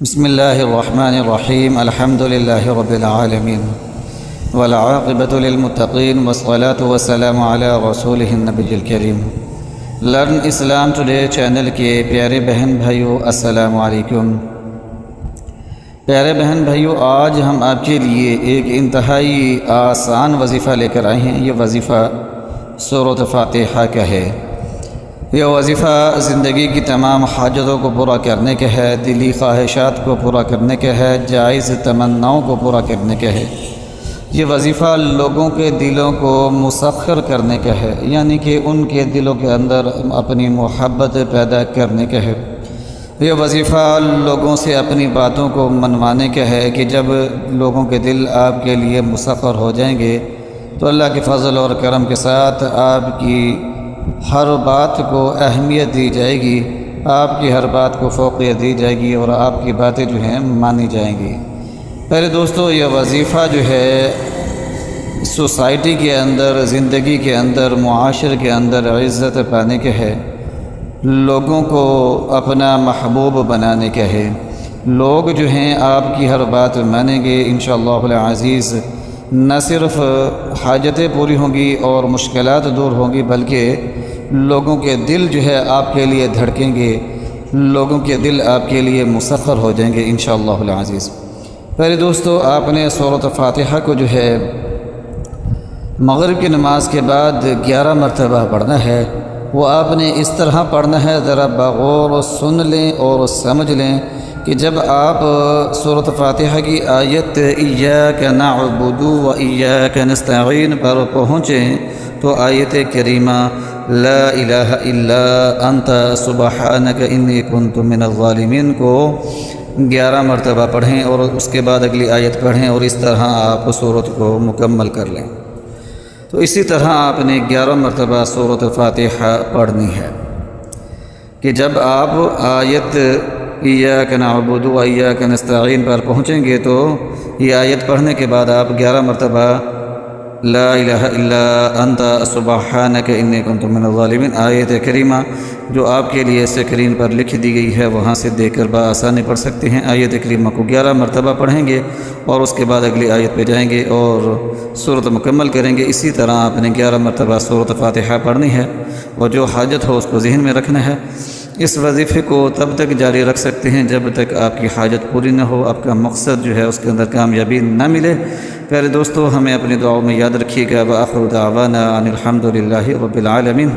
بسم اللہ الرحمن الرحیم الحمد للہ رب العالمین والعاقبۃ للمتقین والصلاة والسلام علی رسولہ النبی الکریم۔ لرن اسلام ٹوڈے چینل کے پیارے بہن بھائیوں، السلام علیکم۔ پیارے بہن بھائیوں، آج ہم آپ کے لیے ایک انتہائی آسان وظیفہ لے کر آئے ہیں۔ یہ وظیفہ سورۃ فاتحہ کا ہے۔ یہ وظیفہ زندگی کی تمام حاجتوں کو پورا کرنے کا ہے، دلی خواہشات کو پورا کرنے کا ہے، جائز تمناؤں کو پورا کرنے کا ہے۔ یہ وظیفہ لوگوں کے دلوں کو مسخر کرنے کا ہے، یعنی کہ ان کے دلوں کے اندر اپنی محبت پیدا کرنے کا ہے۔ یہ وظیفہ لوگوں سے اپنی باتوں کو منوانے کا ہے کہ جب لوگوں کے دل آپ کے لیے مسخر ہو جائیں گے تو اللہ کے فضل اور کرم کے ساتھ آپ کی ہر بات کو اہمیت دی جائے گی، آپ کی ہر بات کو فوقیت دی جائے گی اور آپ کی باتیں جو ہیں مانی جائیں گی۔ پہلے دوستو، یہ وظیفہ جو ہے سوسائٹی کے اندر، زندگی کے اندر، معاشرے کے اندر عزت پانے کا ہے، لوگوں کو اپنا محبوب بنانے کا ہے۔ لوگ جو ہیں آپ کی ہر بات مانیں گے انشاءاللہ العزیز۔ نہ صرف حاجتیں پوری ہوں گی اور مشکلات دور ہوں گی، بلکہ لوگوں کے دل جو ہے آپ کے لیے دھڑکیں گے، لوگوں کے دل آپ کے لیے مسخر ہو جائیں گے انشاءاللہ العزیز۔ پہلے دوستو، آپ نے سورۃ فاتحہ کو جو ہے مغرب کی نماز کے بعد 11 مرتبہ پڑھنا ہے۔ وہ آپ نے اس طرح پڑھنا ہے، ذرا بغور سن لیں اور سمجھ لیں کہ جب آپ سورۃ فاتحہ کی آیت ایاک نعبد و ایاک نستعین پر پہنچیں تو آیت کریمہ لا الہ الا انت سبحانک انی کنت من الظالمین کو 11 مرتبہ پڑھیں اور اس کے بعد اگلی آیت پڑھیں، اور اس طرح آپ سورت کو مکمل کر لیں۔ تو اسی طرح آپ نے 11 مرتبہ سورۃ فاتحہ پڑھنی ہے کہ جب آپ آیت ایاک نعبد و ایاک نستعین پر پہنچیں گے تو یہ آیت پڑھنے کے بعد آپ 11 مرتبہ لا الہ الا انت سبحانک انی کنت من الظالمین آیت کریمہ جو آپ کے لیے اسکرین پر لکھ دی گئی ہے وہاں سے دیکھ کر بآسانی پڑھ سکتے ہیں۔ آیت کریمہ کو 11 مرتبہ پڑھیں گے اور اس کے بعد اگلی آیت پہ جائیں گے اور سورت مکمل کریں گے۔ اسی طرح آپ نے 11 مرتبہ سورۃ فاتحہ پڑھنی ہے اور جو حاجت ہو اس کو ذہن میں رکھنا ہے۔ اس وظیفے کو تب تک جاری رکھ سکتے ہیں جب تک آپ کی حاجت پوری نہ ہو، آپ کا مقصد جو ہے اس کے اندر کامیابی نہ ملے۔ پیارے دوستو، ہمیں اپنی دعاؤں میں یاد رکھیے گا۔ وآخر دعوانا ان الحمد للہ رب العالمین۔